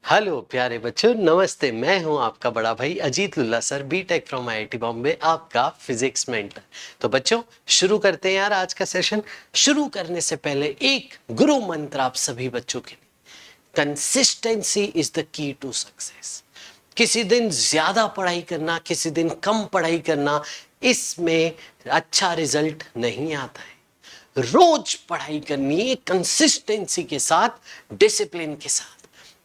Hello प्यारे बच्चों, नमस्ते। मैं हूं आपका बड़ा भाई Ajit Lulla sir, BTech from IIT Bombay, आपका फिजिक्स मेंटर। तो बच्चों, शुरू करते हैं यार आज का सेशन। शुरू करने से पहले एक गुरु मंत्र आप सभी बच्चों के लिए। Consistency is the key to success. किसी दिन ज्यादा पढ़ाई करना, किसी दिन कम पढ़ाई करना, इसमें अच्छा रिजल्ट नहीं आता है। रोज पढ़ाई करनी है कंसिस्टेंसी के साथ, डिसिप्लिन के साथ।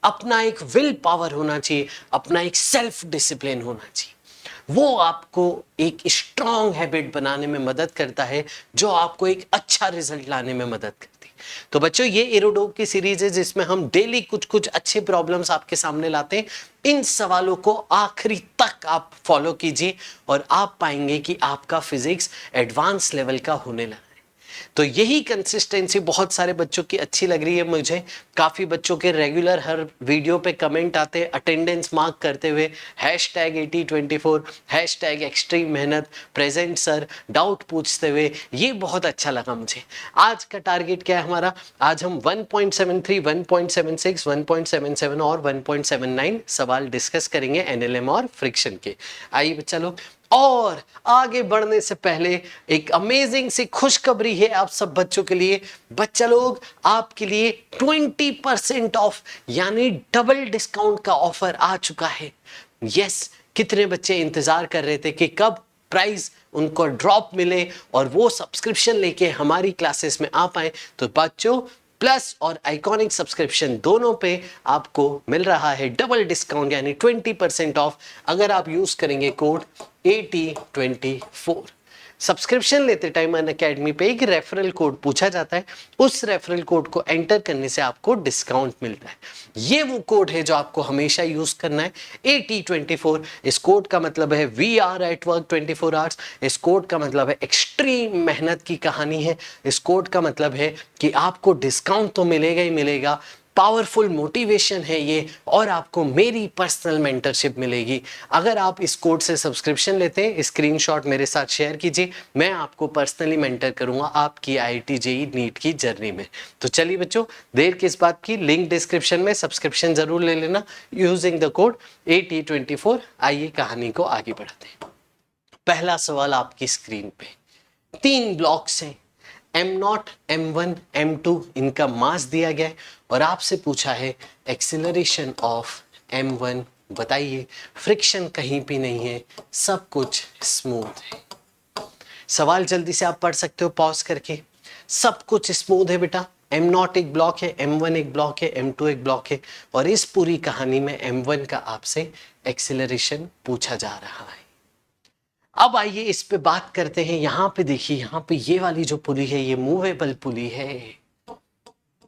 अपना एक विल पावर होना चाहिए, अपना एक सेल्फ डिसिप्लिन होना चाहिए। वो आपको एक स्ट्रॉन्ग हैबिट बनाने में मदद करता है, जो आपको एक अच्छा रिजल्ट लाने में मदद करती है। तो बच्चों, ये एरोडोप की सीरीज है जिसमें हम डेली कुछ कुछ अच्छे प्रॉब्लम्स आपके सामने लाते हैं। इन सवालों को आखिरी तक आप फॉलो कीजिए और आप पाएंगे कि आपका फिजिक्स एडवांस लेवल का होने लगा। तो यही कंसिस्टेंसी बहुत सारे बच्चों की अच्छी लग रही है मुझे। काफी बच्चों के रेगुलर हर वीडियो पे कमेंट आते हैं अटेंडेंस मार्क करते हुए, #8024, #एक्सट्रीम मेहनत, प्रेजेंट सर, डाउट पूछते हुए। ये बहुत अच्छा लगा मुझे। आज का टारगेट क्या है हमारा? आज हम 1.73, 1.76, 1.77 और 1.79 सवाल डिस्कस करेंगे एनएलएम और फ्रिक्शन के। आइए बच्चा लोग, और आगे बढ़ने से पहले एक अमेजिंग सी खुशखबरी है आप सब बच्चों के लिए। बच्चा लोग, आपके लिए 20% ऑफ यानी डबल डिस्काउंट का ऑफर आ चुका है। यस, कितने बच्चे इंतजार कर रहे थे कि कब प्राइस उनको ड्रॉप मिले और वो सब्सक्रिप्शन लेके हमारी क्लासेस में आ पाए। तो बच्चों, प्लस और आइकॉनिक सब्सक्रिप्शन दोनों पे आपको मिल रहा है डबल डिस्काउंट यानी 20% ऑफ, अगर आप यूज करेंगे कोड AT24। सब्सक्रिप्शन लेते टाइम अनअकैडमी पे एक रेफरल कोड पूछा जाता है, उस रेफरल कोड को एंटर करने से आपको डिस्काउंट मिलता है। ये वो कोड है जो आपको हमेशा यूज करना है, AT24। इस कोड का मतलब है we are at work 24 hours. इस कोड का मतलब है एक्सट्रीम मेहनत की कहानी है। इस कोड का मतलब है कि आपको डिस्काउंट तो मिलेगा ही मिलेगा, पावरफुल मोटिवेशन है ये, और आपको मेरी पर्सनल मेंटरशिप मिलेगी। अगर आप इस कोड से सब्सक्रिप्शन लेते हैं, स्क्रीनशॉट मेरे साथ शेयर कीजिए, मैं आपको पर्सनली मेंटर करूंगा आपकी IIT JEE नीट की जर्नी में। तो चलिए बच्चों, देर किस बात की, लिंक डिस्क्रिप्शन में, सब्सक्रिप्शन जरूर ले लेना यूजिंग द कोड AT24। आइए कहानी को आगे बढ़ाते हैं। पहला सवाल आपकी स्क्रीन पे, 3 ब्लॉक्स हैं, M0, M1, M2, इनका मास दिया गया है और आपसे पूछा है एक्सीलरेशन ऑफ M1 बताइए। फ्रिक्शन कहीं भी नहीं है, सब कुछ स्मूथ है। सवाल जल्दी से आप पढ़ सकते हो पॉज करके। सब कुछ स्मूथ है बेटा। M0 एक ब्लॉक है, M1 एक ब्लॉक है, M2 एक ब्लॉक है, और इस पूरी कहानी में M1 का आपसे एक्सीलरेशन पूछा जा रहा है। अब आइए इस पे बात करते हैं। यहां पे देखिए, यहां पे ये वाली जो पुली है, ये मूवेबल पुली है।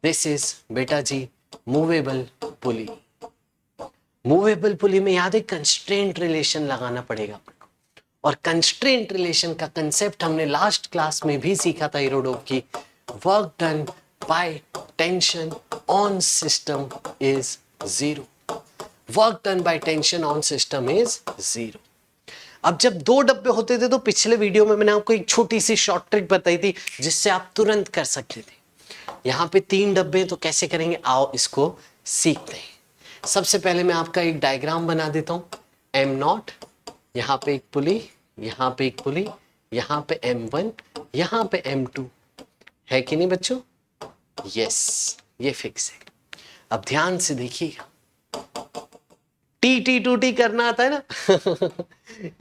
दिस इज बेटा जी मूवेबल पुली। मूवेबल पुली में याद है कंस्ट्रेंट रिलेशन लगाना पड़ेगा आपको, और कंस्ट्रेंट रिलेशन का कंसेप्ट हमने लास्ट क्लास में भी सीखा था एरोडोप की। Work done by tension on system is 0। Work done by tension on system is 0। अब जब 2 डब्बे होते थे तो पिछले वीडियो में मैंने आपको एक छोटी सी शॉर्ट ट्रिक बताई थी जिससे आप तुरंत कर सकते थे। यहाँ पे 3 डब्बे, तो कैसे करेंगे, आओ इसको सीखते हैं। सबसे पहले मैं आपका एक डायग्राम बना देता हूँ। M0, यहाँ पे एक पुली, यहाँ पे एक पुली, यहाँ पे M1, यहाँ पे M2 है कि नहीं बच्चों? यस, ये फिक्स है। अब ध्यान से देखिएगा, टी करना आता है ना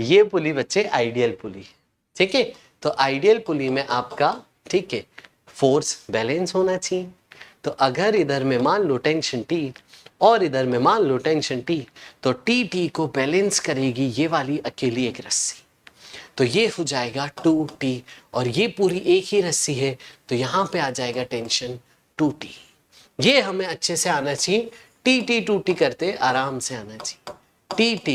ये पुली बच्चे आइडियल पुली, ठीक है। तो आइडियल पुली में आपका, ठीक है, फोर्स बैलेंस होना चाहिए। तो अगर इधर में मान लो टेंशन T और इधर में मान लो टेंशन T, तो T को बैलेंस करेगी ये वाली अकेली एक रस्सी। तो ये हो जाएगा 2T, और ये पूरी एक ही रस्सी है, तो यहाँ पे आ जाएगा टेंशन 2T। ये हमें अच्छे से आना चाहिए। T करते आराम से आना चाहिए। T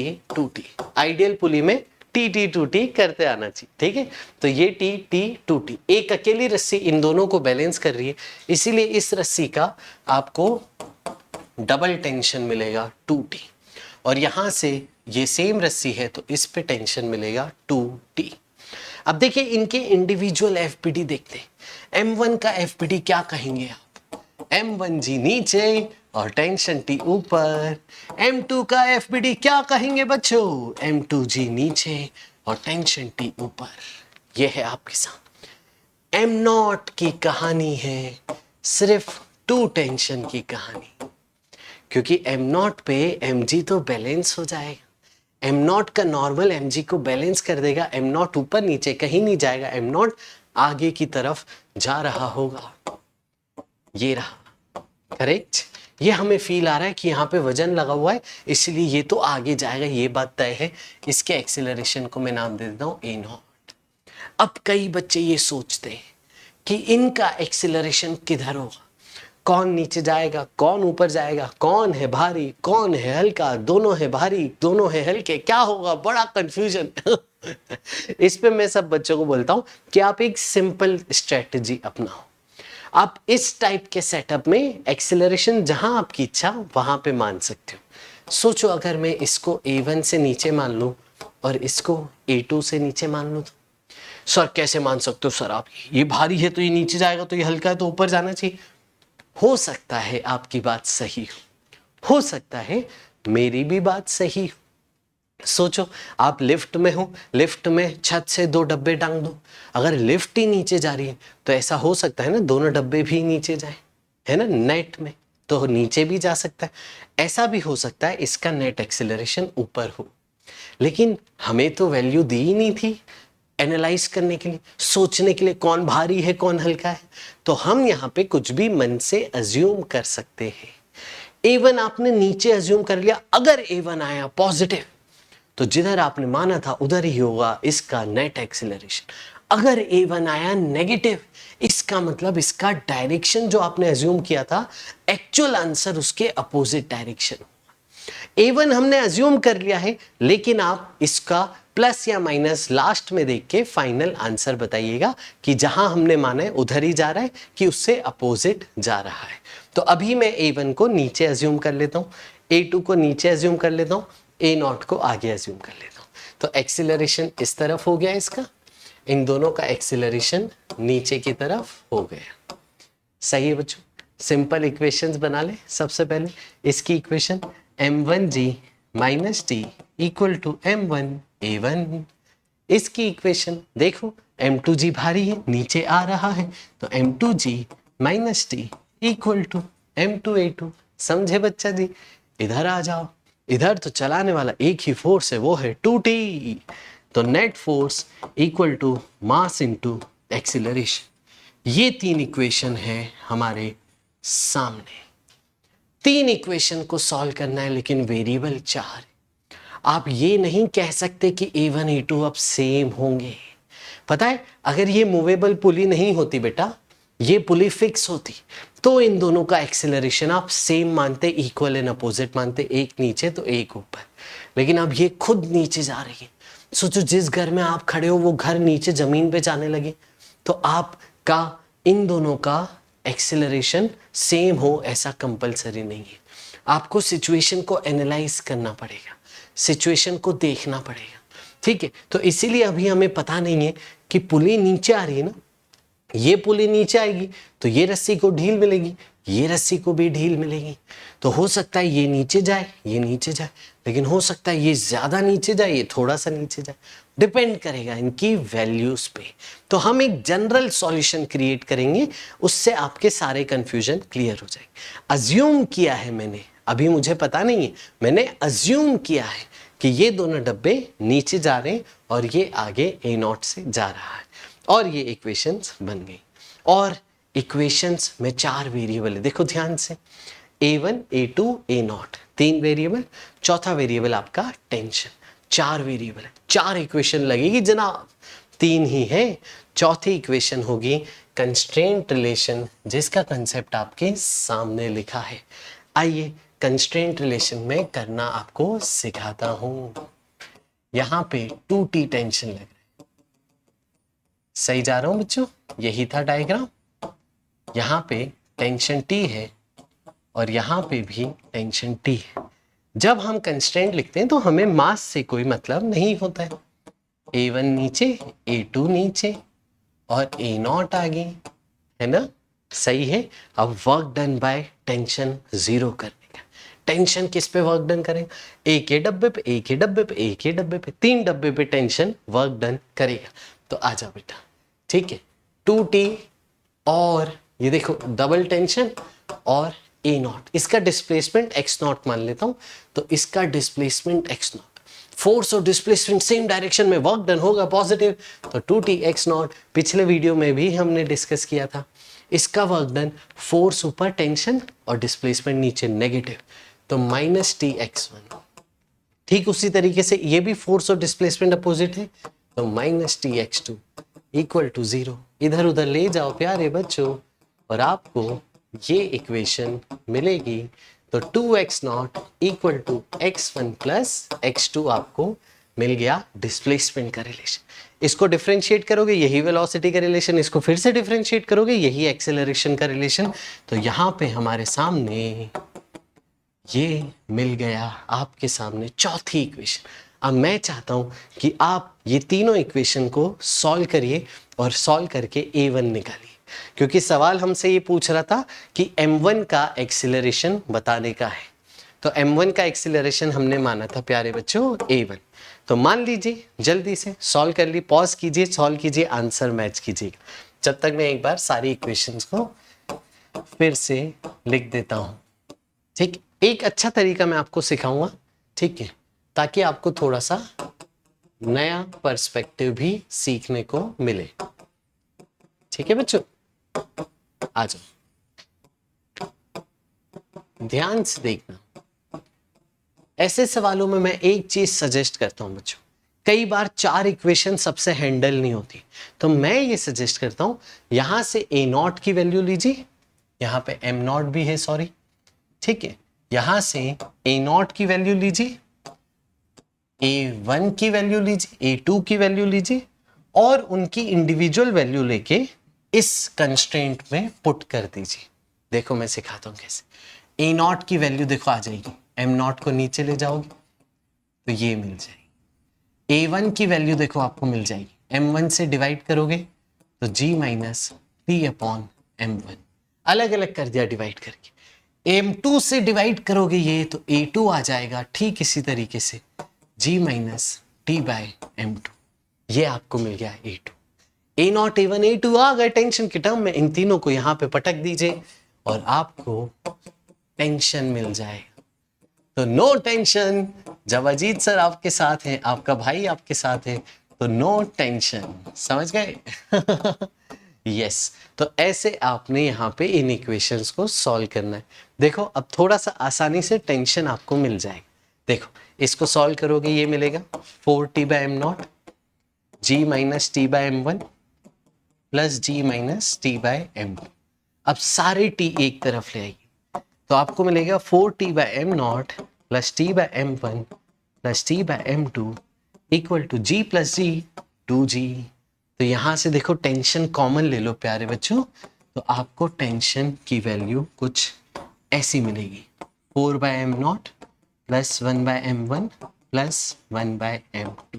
आइडियल पुली में T करते आना चाहिए, ठीक है। तो ये T एक अकेली रस्सी इन दोनों को बैलेंस कर रही है, इसीलिए इस रस्सी का आपको डबल टेंशन मिलेगा 2T, और यहां से ये सेम रस्सी है तो इस पे टेंशन मिलेगा 2T। अब देखिए इनके इंडिविजुअल FPD देखते हैं। M1 का FPD क्या कहेंगे आप? M1G नीचे और टेंशन T ऊपर। M2 का FBD क्या कहेंगे बच्चों? M2G नीचे और टेंशन T ऊपर। ये है आपके साथ M0 की कहानी है, सिर्फ 2 टेंशन की कहानी, क्योंकि M0 पे Mg तो बैलेंस हो जाएगा। M0 का नॉर्मल Mg को बैलेंस कर देगा। M0 ऊपर नीचे कहीं नहीं जाएगा, M0 आगे की तरफ जा रहा होगा। ये रहा, करेक्ट। ये हमें फील आ रहा है कि यहाँ पे वजन लगा हुआ है, इसलिए ये तो आगे जाएगा, ये बात तय है। इसके एक्सीलरेशन को मैं नाम दे देता हूँ A0। अब कई बच्चे ये सोचते हैं कि इनका एक्सीलरेशन किधर होगा, कौन नीचे जाएगा, कौन ऊपर जाएगा, कौन है भारी, कौन है हल्का, दोनों है भारी, दोनों है हल्के, क्या होगा, बड़ा कंफ्यूजन। इस पे मैं सब बच्चों को बोलता हूं कि आप एक सिंपल स्ट्रेटजी अपनाओ। आप इस टाइप के सेटअप में एक्सेलरेशन जहां आपकी इच्छा वहां पे मान सकते हो। सोचो अगर मैं इसको A1 से नीचे मान लूं और इसको A2 से नीचे मान लूं, तो सर कैसे मान सकते हो सर आप? ये भारी है तो ये नीचे जाएगा, तो ये हल्का है तो ऊपर जाना चाहिए। हो सकता है आपकी बात सही हो सकता है मेरी भी बात सही हो। सोचो आप लिफ्ट में हो, लिफ्ट में छत से 2 डब्बे टांग दो, अगर लिफ्ट ही नीचे जा रही है तो ऐसा हो सकता है ना दोनों डब्बे भी नीचे जाए, है ना, नेट में तो नीचे भी जा सकता है। ऐसा भी हो सकता है इसका नेट एक्सीलरेशन ऊपर हो, लेकिन हमें तो वैल्यू दी ही नहीं थी एनालाइज करने के लिए, सोचने के लिए कौन भारी है कौन हल्का है। तो हम यहाँ पे कुछ भी मन से अज्यूम कर सकते हैं। A1 आपने नीचे अज्यूम कर लिया, अगर A1 आया पॉजिटिव तो जिधर आपने माना था उधर ही होगा इसका नेट एक्सीलरेशन। अगर A1 आया नेगेटिव, इसका मतलब इसका डायरेक्शन जो आपने अज्यूम किया था, एक्चुअल आंसर उसके अपोजिट डायरेक्शन। A1 हमने अज्यूम कर लिया है, लेकिन आप इसका प्लस या माइनस लास्ट में देख के फाइनल आंसर बताइएगा कि जहां हमने माना है उधर ही जा रहा है कि उससे अपोजिट जा रहा है। तो अभी मैं A1 को नीचे अज्यूम कर लेता हूं, A2 को नीचे अज्यूम कर लेता हूं, A0 को आगे अज्यूम कर लेता हूं। तो एक्सीलरेशन इस तरफ हो गया इसका, इन दोनों का एक्सीलरेशन नीचे की तरफ हो गया। सही है बच्चों? सिंपल इक्वेशंस बना ले। सबसे पहले इसकी equation M1G minus T equal to M1A1। इसकी इक्वेशन देखो, M2G भारी है नीचे आ रहा है, तो M2G minus T equal to M2A2। समझे बच्चा जी? इधर आ जाओ, इधर तो चलाने वाला एक ही फोर्स है, वो है 2T। तो net force equal to mass into acceleration. ये 3 इक्वेशन है हमारे सामने। 3 इक्वेशन को सॉल्व करना है, लेकिन वेरिएबल 4। आप ये नहीं कह सकते कि A1 A2 अब सेम होंगे। पता है, अगर ये मूवेबल पुली नहीं होती बेटा, ये पुली फिक्स होती, तो इन दोनों का एक्सेलरेशन आप सेम मानते, इक्वल एंड अपोजिट मानते, एक नीचे तो एक ऊपर। लेकिन अब ये खुद नीचे जा रही है। सोचो जिस घर में आप खड़े हो वो घर नीचे जमीन पे जाने लगे, तो आपका इन दोनों का एक्सेलरेशन सेम हो ऐसा कंपलसरी नहीं है। आपको सिचुएशन को एनालाइज करना पड़ेगा, सिचुएशन को देखना पड़ेगा, ठीक है। तो इसीलिए अभी हमें पता नहीं है कि पुली नीचे आ रही है ना, ये पुली नीचे आएगी तो ये रस्सी को ढील मिलेगी, ये रस्सी को भी ढील मिलेगी। तो हो सकता है ये नीचे जाए, ये नीचे जाए, लेकिन हो सकता है ये ज्यादा नीचे जाए, ये थोड़ा सा नीचे जाए, डिपेंड करेगा इनकी वैल्यूज पे। तो हम एक जनरल सॉल्यूशन क्रिएट करेंगे, उससे आपके सारे कंफ्यूजन क्लियर हो जाएंगे। अज्यूम किया है मैंने, अभी मुझे पता नहीं है, मैंने अज्यूम किया है कि ये दोनों डब्बे नीचे जा रहे हैं और ये आगे A0 से जा रहा है, और ये इक्वेशंस बन गई। और इक्वेशंस में 4 वेरिएबल है, देखो ध्यान से, A1 A2 A0, 3 वेरिएबल, चौथा वेरिएबल आपका टेंशन, 4 वेरिएबल है। 4 इक्वेशन लगेगी जनाब, 3 ही है। चौथी इक्वेशन होगी कंस्ट्रेंट रिलेशन, जिसका कंसेप्ट आपके सामने लिखा है। आइए कंस्ट्रेंट रिलेशन में करना आपको सिखाता हूं। यहां पे 2T टेंशन लग रहा है, सही जा रहा हूं बच्चों? यही था डायग्राम। यहां पे टेंशन T है और यहां पे भी टेंशन T है। जब हम कंस्ट्रेंट लिखते हैं तो हमें मास से कोई मतलब नहीं होता है। A1 नीचे, A2 नीचे और A0 आगे, है ना। सही है। अब work done by tension zero करने का। टेंशन किस पे वर्क डन करेगा? एक के डब्बे पे, एक के डब्बे पे, एक के डब्बे पे, 3 डब्बे पे टेंशन वर्क डन करेगा। तो आ जाओ बेटा, ठीक है। 2t और ये देखो डबल टेंशन और ए नॉट, इसका डिस्प्लेसमेंट एक्स नॉट मान लेता हूं, तो इसका डिस्प्लेसमेंट एक्स नॉट, फोर्स और डिस्प्लेसमेंट सेम डायरेक्शन में, वर्क डन होगा पॉजिटिव, तो 2t एक्स नॉट पिछले वीडियो में भी हमने डिस्कस किया था। इसका वर्क डन, फोर्स ऊपर टेंशन और डिस्प्लेसमेंट नीचे नेगेटिव, तो माइनस टी एक्स वन। ठीक उसी तरीके से ये भी फोर्स और डिस्प्लेसमेंट अपोजिट है, तो minus T X two equal to zero. इधर उधर ले जाओ प्यारे बच्चों और आपको ये इक्वेशन मिलेगी। तो 2x not equal to x1 plus x2 आपको मिल गया डिस्प्लेसमेंट का रिलेशन। इसको डिफरेंशिएट करोगे यही वेलोसिटी का रिलेशन, इसको फिर से डिफरेंशिएट करोगे यही एक्सेलरेशन का रिलेशन। तो यहाँ पे हमारे सामने ये मिल गया आपके सामने चौथी इक्वेशन। अब मैं चाहता हूं कि आप ये तीनों इक्वेशन को सॉल्व करिए और सॉल्व करके a1 निकालिए, क्योंकि सवाल हमसे ये पूछ रहा था कि m1 का एक्सीलरेशन बताने का है। तो m1 का एक्सीलरेशन हमने माना था प्यारे बच्चों a1। तो मान लीजिए जल्दी से सॉल्व कर ली, पॉज कीजिए, सॉल्व कीजिए, आंसर मैच कीजिएगा, जब तक मैं एक बार सारी इक्वेशंस को फिर से लिख देता हूं। ठीक, एक अच्छा तरीका मैं आपको सिखाऊंगा, ठीक है, ताकि आपको थोड़ा सा नया पर्सपेक्टिव भी सीखने को मिले। ठीक है बच्चों, आ जाओ, ध्यान से देखना। ऐसे सवालों में मैं एक चीज सजेस्ट करता हूं बच्चों, कई बार 4 इक्वेशन सबसे हैंडल नहीं होती, तो मैं ये सजेस्ट करता हूं यहां से ए नॉट की वैल्यू लीजिए, यहां पे एम नॉट भी है सॉरी, ठीक है, यहां से ए नॉट की वैल्यू लीजिए, A1 की वैल्यू लीजिए, A2 की वैल्यू लीजिए और उनकी इंडिविजुअल वैल्यू लेके इस कंस्ट्रेंट में पुट कर दीजिए। देखो मैं सिखाता हूं कैसे। A0 की वैल्यू देखो आ जाएगी, M0 को नीचे ले जाओगे तो ये मिल जाएगी। A1 की वैल्यू देखो आपको मिल जाएगी, M1 से डिवाइड करोगे तो G minus T upon M1, अलग अलग कर दिया डिवाइड करके। M2 से डिवाइड करोगे ये तो A2 आ जाएगा, ठीक इसी तरीके से G minus t bye M2, ये आपको मिल गया A2। A0 A1 A2 आ गए टेंशन के टर्म में, इन तीनों को यहां पे पटक दीजिए और आपको टेंशन मिल जाएगा। तो नो टेंशन, जब अजीत सर आपके साथ हैं, आपका भाई आपके साथ है, तो नो टेंशन, समझ गए? यस, तो ऐसे आपने यहाँ पे इन इक्वेशंस को सॉल्व करना है। देखो अब थोड़ा सा आसानी से टेंशन आपको मिल जाएगा। देखो इसको सॉल्व करोगे ये मिलेगा 4t by m naught g minus t by m one plus g minus t by m two. अब सारे t एक तरफ ले आएगी तो आपको मिलेगा 4t by m naught plus t by m one plus t by m two equal to g plus g 2g। तो यहां से देखो टेंशन कॉमन ले लो प्यारे बच्चों, तो आपको टेंशन की वैल्यू कुछ ऐसी मिलेगी, 4 by m naught plus 1 by m one plus 1 by m two.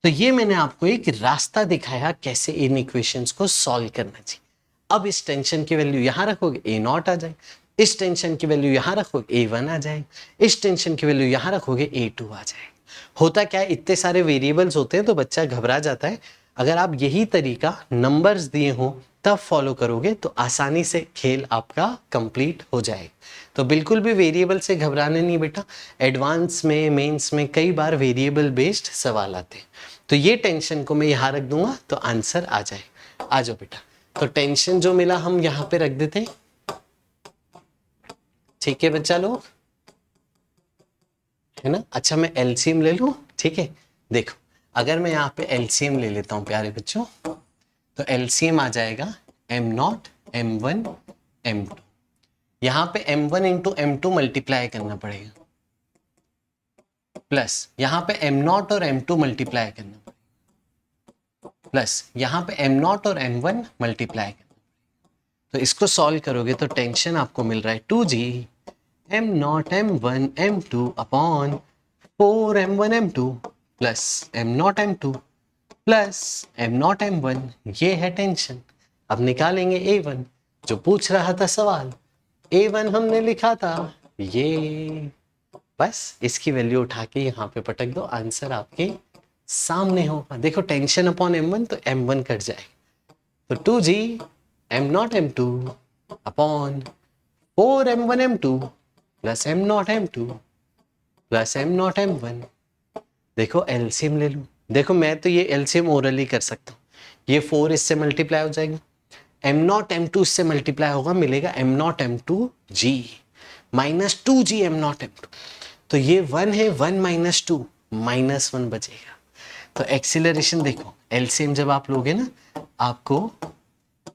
तो ये मैंने आपको एक रास्ता दिखाया कैसे इन इक्वेशंस को सॉल्व करना चाहिए। अब इस टेंशन की वैल्यू यहां रखोगे ए नॉट आ जाए, इस टेंशन की वैल्यू यहां रखोगे ए वन आ जाए, इस टेंशन की वैल्यू यहां रखोगे ए टू आ जाए। होता क्या है, इतने सारे वेरिएबल्स होते हैं तो बच्चा घबरा जाता है। अगर आप यही तरीका नंबर्स दिए हो तब फॉलो करोगे तो आसानी से खेल आपका कंप्लीट हो जाएगा। तो बिल्कुल भी वेरिएबल से घबराने नहीं बेटा, एडवांस में मेंस में कई बार वेरिएबल बेस्ड सवाल आते हैं। तो ये टेंशन को मैं यहाँ रख दूंगा तो आंसर आ जाए। आ जाओ बेटा, तो टेंशन जो मिला हम यहाँ पे रख देते हैं, ठीक है बच्चा लोग, है ना? अच्छा मैं एलसीएम ले लूं, ठीक है। देखो अगर मैं यहाँ पे एलसीएम ले लेता हूँ प्यारे बच्चों, तो एलसीएम आ जाएगा m naught m one m two. यहाँ पे m one into m two multiply करना पड़ेगा, प्लस यहाँ पे एम नॉट और एम टू मल्टीप्लाई करना पड़ेगा, प्लस यहाँ पे एम नॉट और एम वन मल्टीप्लाई करना पड़ेगा। तो इसको सॉल्व करोगे तो टेंशन आपको मिल रहा है 2g m naught m one m two upon 4 m one m two plus m naught m two plus m naught m one, ये है टेंशन। अब निकालेंगे ए वन, जो पूछ रहा था सवाल, A1 हमने लिखा था ये, बस इसकी वैल्यू उठा के यहाँ पे पटक दो, आंसर आपके सामने होगा। देखो टेंशन अपॉन M1 तो M1 कट जाएगा, तो 2G M0 M2 upon 4M1 M2 plus M0 M2 plus M0 M1। देखो एलसीएम ले लूं, देखो मैं तो ये एलसीएम ओरली कर सकता हूँ, ये 4 इससे मल्टीप्लाई हो जाएगा, M0 M2 इससे मल्टीप्लाई होगा, मिलेगा M0 M2G minus 2G M0 M2। तो ये 1 है, 1 माइनस 2 -1 बचेगा। तो एक्सीलरेशन देखो, एलसीएम जब आप लोगे ना आपको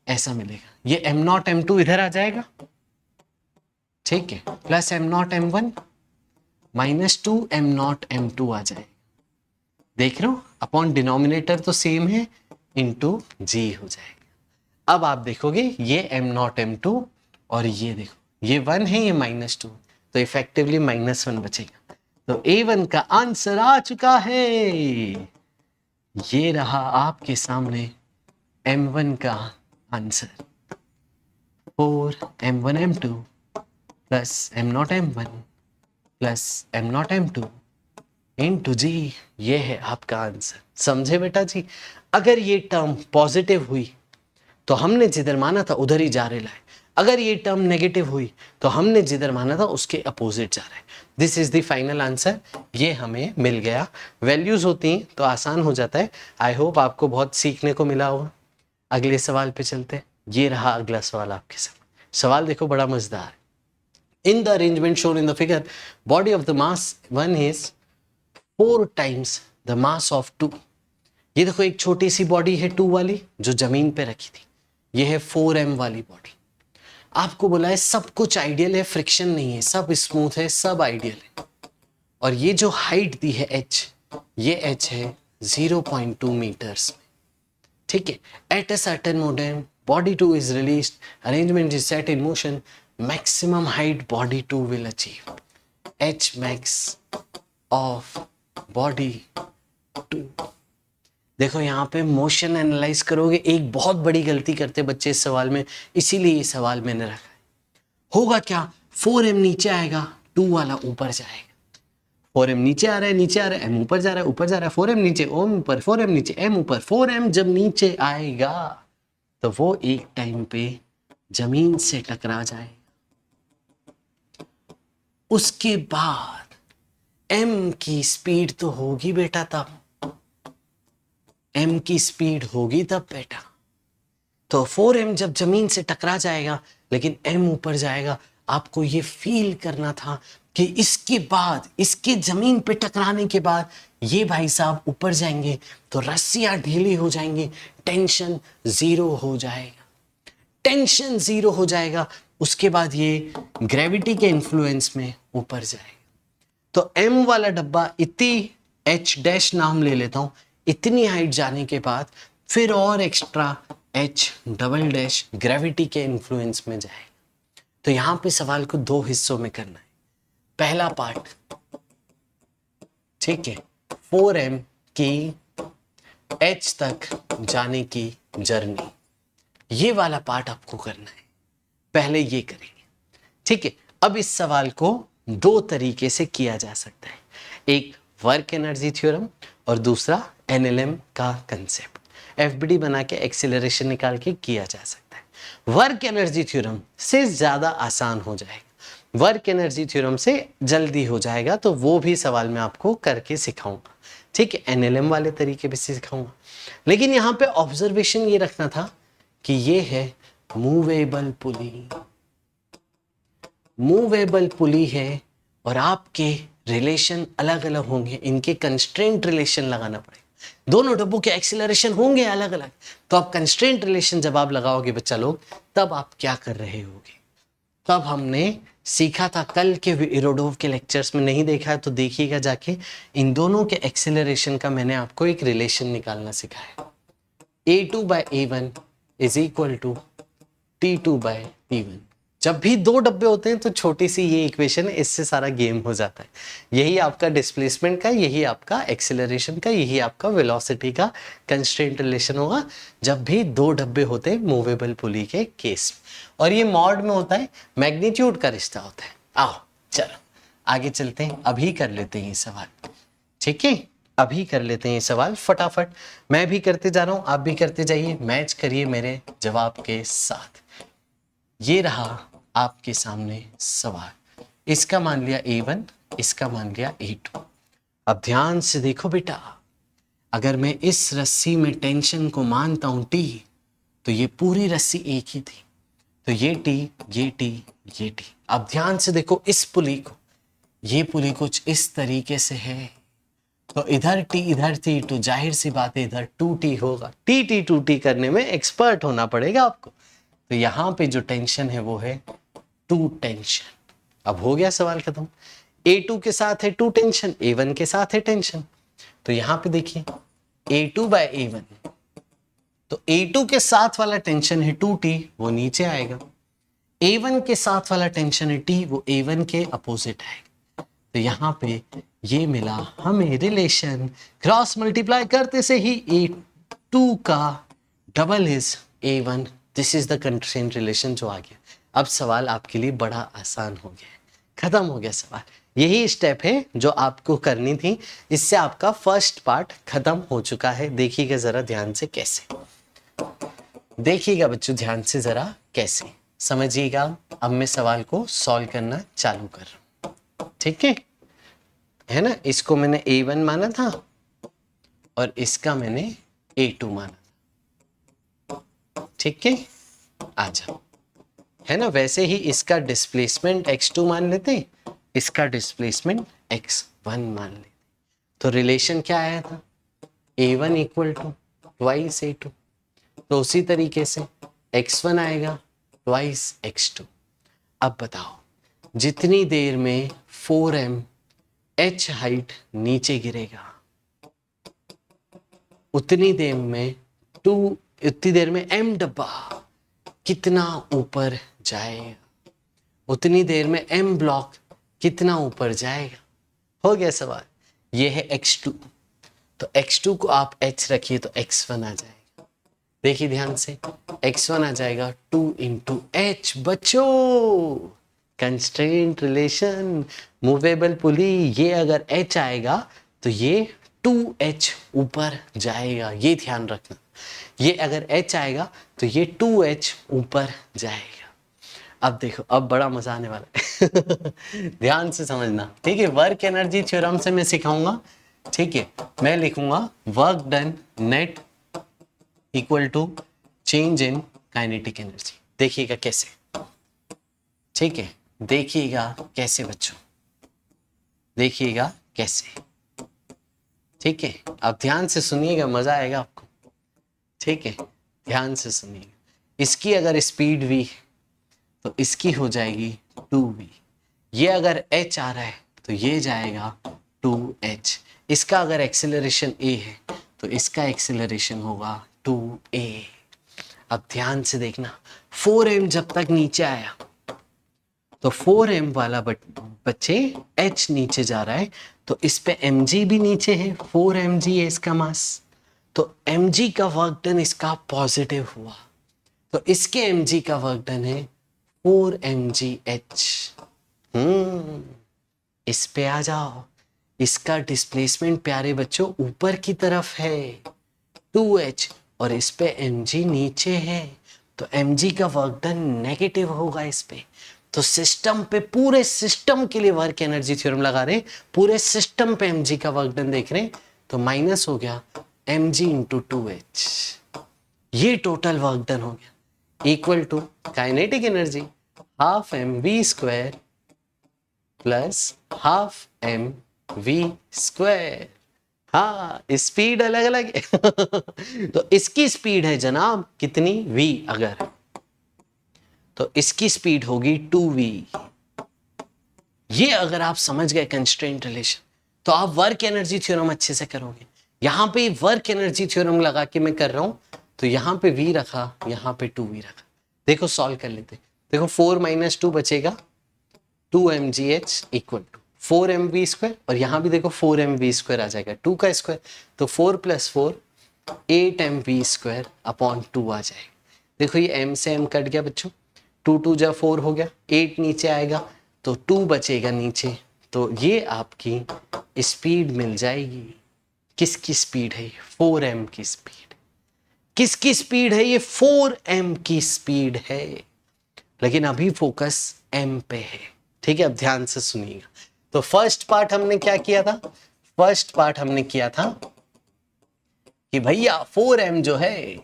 ऐसा मिलेगा, ये M0 M2 इधर आ जाएगा, ठीक है, plus M0 M1 minus 2 M0 M2 आ जाएगा। देख रहे हो, अपॉन डिनोमिनेटर तो सेम है, इंटू जी हो जाएगा। अब आप देखोगे ये M0 M2 और ये देखो ये 1 है, ये -2, तो इफेक्टिवली -1 बचेगा। तो A1 का आंसर आ चुका है, ये रहा आपके सामने M1 का answer, 4M1 M2 plus M0 M1 plus M0 M2 into g, ये है आपका आंसर। समझे बेटा जी? अगर ये टर्म पॉजिटिव हुई तो हमने जिधर माना था उधर ही जा रहे लाए, अगर ये टर्म नेगेटिव हुई तो हमने जिधर माना था उसके अपोजिट जा रहे। This is the final answer, ये हमें मिल गया। वैल्यूज होती हैं तो आसान हो जाता है। आई होप आपको बहुत सीखने को मिला होगा। अगले सवाल पे चलते हैं। ये रहा अगला सवाल आपके सामने। सवाल देखो बड़ा मजेदार है। In the arrangement shown in the figure, body of the mass 1 is 4 times the mass of 2। ये देखो एक छोटी सी बॉडी है 2 वाली जो जमीन पे रखी थी, ये है 4m वाली बॉडी। आपको बोला है सब कुछ आइडियल है, फ्रिक्शन नहीं है, सब स्मूथ है, सब आइडियल है। और ये जो हाइट दी है h, ये h है 0.2 मीटर्स में, ठीक है। At a certain moment body 2 is released, arrangement is set in motion, maximum height body 2 will achieve, h max of body 2। देखो यहाँ पे मोशन एनालाइज करोगे, एक बहुत बड़ी गलती करते बच्चे इस सवाल में, इसीलिए ये सवाल मैंने रखा है। होगा क्या, 4m नीचे आएगा, 2 वाला ऊपर जाएगा। 4m नीचे आ रहा है, नीचे आ रहा है, m ऊपर जा रहा है, ऊपर जा रहा है, 4m नीचे, m ऊपर, 4m नीचे, m ऊपर। 4m जब नीचे आएगा तो वो एक टाइम पे जमीन से टकरा जाएगा। उसके बाद m की स्पीड तो होगी बेटा, तब m की स्पीड होगी तब बेटा। तो 4m जब जमीन से टकरा जाएगा लेकिन m ऊपर जाएगा, आपको ये फील करना था कि इसके बाद, इसके जमीन पे टकराने के बाद ये भाई साहब ऊपर जाएंगे तो रस्सियां ढीली हो जाएंगी, टेंशन 0 हो जाएगा, टेंशन 0 हो जाएगा। उसके बाद ये ग्रेविटी के इन्फ्लुएंस में ऊपर जाएगा। तो m वाला डब्बा इतनी h डैश नाम ले लेता हूं, इतनी हाइट जाने के बाद फिर और extra h double dash gravity के इन्फ्लुएंस में जाएगा। तो यहां पे सवाल को 2 हिस्सों में करना है। पहला पार्ट, ठीक है, 4m की h तक जाने की जर्नी, ये वाला पार्ट आपको करना है। पहले ये करेंगे, ठीक है। अब इस सवाल को 2 तरीके से किया जा सकता है, एक वर्क एनर्जी थ्योरम और दूसरा एनएलएम का कंसेप्ट। एफबीडी बना के एक्सीलरेशन निकाल के किया जा सकता है। वर्क एनर्जी थ्योरम से ज़्यादा आसान हो जाएगा, वर्क एनर्जी थ्योरम से जल्दी हो जाएगा, तो वो भी सवाल में आपको करके सिखाऊंगा, ठीक है। एनएलएम वाले तरीके भी सिखाऊंगा, लेकिन यहाँ पे ऑब्जर्वेशन ये रखना था कि ये है मूवेबल पुली, मूवेबल पुली है और आपके रिलेशन अलग अलग होंगे, इनके कंस्ट्रेंट रिलेशन लगाना पड़ेगा। दोनों डब्बों के एक्सीलरेशन होंगे अलग अलग, तो आप कंस्ट्रेंट रिलेशन जब आप लगाओगे बच्चा लोग, तब आप क्या कर रहे होगे। तब हमने सीखा था कल के इरोडोव के लेक्चर्स में, नहीं देखा है तो देखिएगा जाके। इन दोनों के एक्सीलरेशन का मैंने आपको एक रिलेशन निकालना सिखाया। a2 by a1 is equal to t2 by t1। जब भी दो डब्बे होते हैं तो छोटी सी ये इक्वेशन है, इससे सारा गेम हो जाता है। यही आपका डिस्प्लेसमेंट का, यही आपका एक्सेलरेशन का, यही आपका वेलोसिटी का कंस्ट्रेंट रिलेशन होगा जब भी दो डब्बे होते हैं मूवेबल पुली के केस में। और ये मॉड में होता है, मैग्नीट्यूड का रिश्ता होता है। आओ चलो आगे चलते हैं, अभी कर लेते हैं ये सवाल, ठीक है? अभी कर लेते हैं ये सवाल फटाफट। मैं भी करते जा रहा हूं, आप भी करते जाइए, मैच करिए मेरे जवाब के साथ। ये रहा आपके सामने सवाल, इसका मान लिया A1, इसका मान लिया A2। अब ध्यान से देखो बेटा, अगर मैं इस रस्सी में टेंशन को मानता हूं T, तो ये पूरी रस्सी एक ही थी, तो ये T, ये T, ये T। अब ध्यान से देखो इस पुली को, ये पुली कुछ इस तरीके से है, तो इधर T इधर T, तो जाहिर सी बात है इधर 2T होगा। T 2T करने में एक्सपर्ट होना पड़ेगा आपको। तो यहाँ पे जो टेंशन है वो है 2 टेंशन। अब हो गया सवाल खत्म। A2 के साथ है 2 टेंशन, A1 के साथ है टेंशन। तो यहाँ पे देखिए A2/A1, तो A2 के साथ वाला टेंशन है 2T, वो नीचे आएगा। A1 के साथ वाला टेंशन है T, वो A1 के अपोजिट आएगा। तो यहाँ पे ये मिला हमें रिलेशन, क्रॉस मल्टीप्लाई करते से ही A2 का double is A1। This is the constraint relation जो आ गया। अब सवाल आपके लिए बड़ा आसान हो गया, खत्म हो गया सवाल। यही स्टेप है जो आपको करनी थी, इससे आपका फर्स्ट पार्ट खत्म हो चुका है। देखिएगा जरा ध्यान से कैसे, देखिएगा बच्चों ध्यान से जरा कैसे समझिएगा। अब मैं सवाल को सॉल्व करना चालू कर रहा हूं, ठीक है ना? इसको मैंने A1 माना था और इसका मैंने A2 माना था, ठीक है? आ जाओ, है ना? वैसे ही इसका डिस्प्लेसमेंट x2 मान लेते, इसका डिस्प्लेसमेंट x1 मान लेते। तो रिलेशन क्या आया था? A1 equal to twice A2। तो उसी तरीके से x1 आएगा ट्वाइस x2। अब बताओ, जितनी देर में 4m h हाइट नीचे गिरेगा, उतनी देर में m डब्बा कितना ऊपर जाएगा, उतनी देर में m ब्लॉक कितना ऊपर जाएगा। हो गया सवाल। ये है x2, तो x2 को आप h रखिए तो x1 आ जाएगा। देखिए ध्यान से, x1 आ जाएगा 2 इंटू h। बच्चों कंस्ट्रेंट रिलेशन, मूवेबल पुली, ये अगर h आएगा तो ये 2h ऊपर जाएगा, ये ध्यान रखना। ये अगर h आएगा तो ये 2h ऊपर जाएगा। अब देखो, अब बड़ा मजा आने वाला है ध्यान से समझना, ठीक है? वर्क एनर्जी थ्योरम से मैं सिखाऊंगा, ठीक है? मैं लिखूंगा work done net equal to change in kinetic energy. देखिएगा कैसे, ठीक है? देखिएगा कैसे बच्चों, देखिएगा कैसे, ठीक है? अब ध्यान से सुनिएगा, मजा आएगा आपको, ठीक है? ध्यान से सुनिएगा। इसकी अगर स्पीड v तो इसकी हो जाएगी 2v। ये अगर h आ रहा है तो ये जाएगा 2h। इसका अगर एक्सेलरेशन a है तो इसका एक्सेलरेशन होगा 2a। अब ध्यान से देखना, 4m जब तक नीचे आया तो 4m वाला बच्चे h नीचे जा रहा है, तो इस पे mg भी नीचे है, 4mg है इसका मास, तो mg का वर्क डन इसका पॉजिटिव हुआ, तो इसके mg का वर्क डन है 4mgh। इस पे आ जाओ, इसका डिस्प्लेसमेंट प्यारे बच्चों ऊपर की तरफ है 2h, और इस पे mg नीचे है, तो mg का वर्क डन नेगेटिव होगा इस पे। तो सिस्टम पे, पूरे सिस्टम के लिए वर्क एनर्जी थ्योरम लगा रहे, पूरे सिस्टम पे mg का वर्क डन देख रहे हैं, तो माइनस हो गया mg इंटू 2h। ये टोटल वर्क डन हो गया equal to kinetic energy half mv square plus half mv square. हाँ, स्पीड अलग अलग है तो इसकी स्पीड है जनाब कितनी? v अगर, तो इसकी स्पीड होगी 2v। ये अगर आप समझ गए कंस्ट्रेंट रिलेशन, तो आप वर्क एनर्जी थ्योरम अच्छे से करोगे। यहां पे वर्क एनर्जी थ्योरम लगा के मैं कर रहा हूं, तो यहां पे v रखा, यहां पे 2v रखा। देखो सॉल्व कर लेते, देखो 4 माइनस 2 बचेगा 2mgh इक्वल टू 4mv², और यहाँ भी देखो 4mv² आ जाएगा 2 का स्क्वायर, तो 4 + 4 8mv² अपॉन 2 आ जाएगा। देखो ये m से m कट गया बच्चों, 2 2 जा 4 हो गया, 8 नीचे आएगा तो 2 बचेगा नीचे, तो ये आपकी स्पीड मिल जाएगी। किसकी स्पीड है? 4m की स्पीड। किसकी स्पीड है? ये 4m की स्पीड है। लेकिन अभी फोकस m पे है, ठीक है? अब ध्यान से सुनिएगा। तो फर्स्ट पार्ट हमने क्या किया था? फर्स्ट पार्ट हमने किया था कि भैया 4m जो है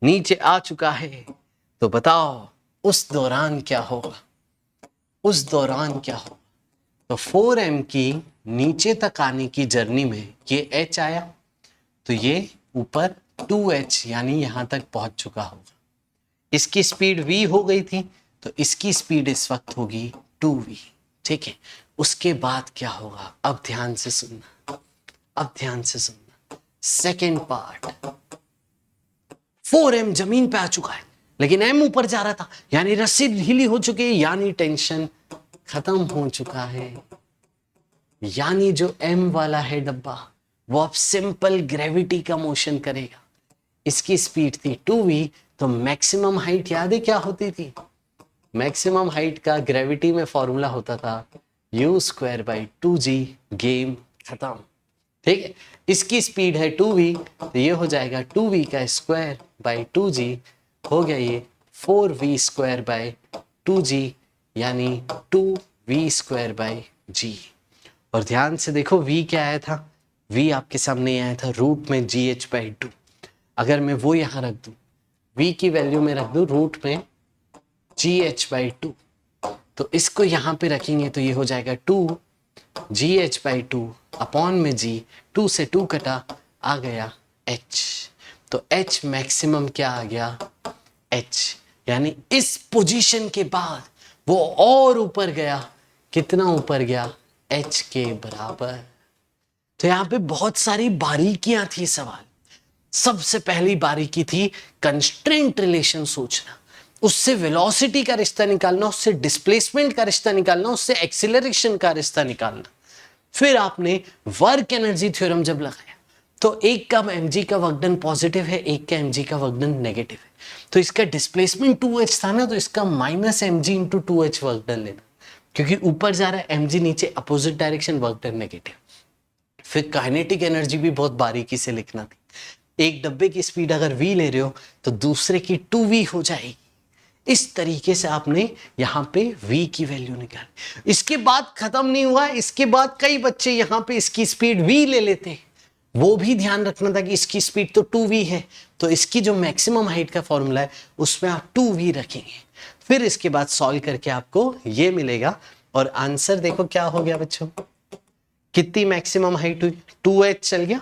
नीचे आ चुका है, तो बताओ उस दौरान क्या होगा? उस दौरान क्या होगा? तो 4m की नीचे तक आने की जर्नी में ये h आया, तो ये ऊपर 2h यानी यहां तक पहुंच चुका होगा। इसकी स्पीड v हो गई थी, तो इसकी स्पीड इस वक्त होगी 2v, ठीक है? उसके बाद क्या होगा? अब ध्यान से सुनना, अब ध्यान से सुनना। सेकेंड पार्ट, 4m जमीन पे आ चुका है, लेकिन m ऊपर जा रहा था, यानी रस्सी ढीली हो चुकी है, यानी टेंशन खत्म हो चुका है। यानी जो m वाला है डब्बा, वो अब सिंपल ग्रेविटी का मोशन करेगा। इसकी स्पीड थी 2v, तो मैक्सिमम हाइट याद है क्या होती थी? मैक्सिमम हाइट का ग्रेविटी में फॉर्मूला होता था u²/2g, गेम खत्म, ठीक है? इसकी स्पीड है 2v, तो ये हो जाएगा 2v² / 2g, हो गया ये 4v²/2g, यानी 2v²/g। और ध्यान से देखो v क्या आया था? v आपके सामने आया था रूट में gh/2। अगर मैं वो यहां रख दूं, v की वैल्यू में रख दूं रूट में gh/2, तो इसको यहां पे रखेंगे तो ये हो जाएगा 2gh/2 अपॉन में g, 2 से 2 कटा, आ गया h। तो h मैक्सिमम क्या आ गया? h, यानी इस पोजीशन के बाद वो और ऊपर गया। कितना ऊपर गया? h के बराबर। तो यहां पे बहुत सारी बारीकियां थी सवाल। सबसे पहली बारीकी थी कंस्ट्रेंट रिलेशन सोचना, उससे वेलोसिटी का रिश्ता निकालना, उससे डिस्प्लेसमेंट का रिश्ता निकालना, उससे एक्सीलरेशन का रिश्ता निकालना। फिर आपने वर्क एनर्जी थ्योरम जब लगाया, तो एक का mg का वर्क डन पॉजिटिव है, एक का mg का वर्क डन नेगेटिव है, तो इसका डिस्प्लेसमेंट 2h था ना, तो इसका -mg × 2h वर्क डन लेना, क्योंकि ऊपर जा रहा है mg, नीचे opposite direction, work done negative. फिर काइनेटिक एनर्जी भी बहुत बारीकी से लिखना थी। एक डब्बे की स्पीड अगर v ले रहे हो तो दूसरे की 2v हो जाएगी। इस तरीके से आपने यहां पे v की वैल्यू निकाली। इसके बाद खत्म नहीं हुआ, इसके बाद कई बच्चे यहां पे इसकी स्पीड v ले लेते हैं। वो भी ध्यान रखना था कि इसकी स्पीड तो 2v है, तो इसकी जो मैक्सिमम हाइट का फॉर्मूला है उसमें आप 2v रखेंगे। फिर इसके बाद सॉल्व करके आपको ये मिलेगा, और आंसर देखो क्या हो गया बच्चों? कितनी मैक्सिमम हाइट हुई? 2h चल गया,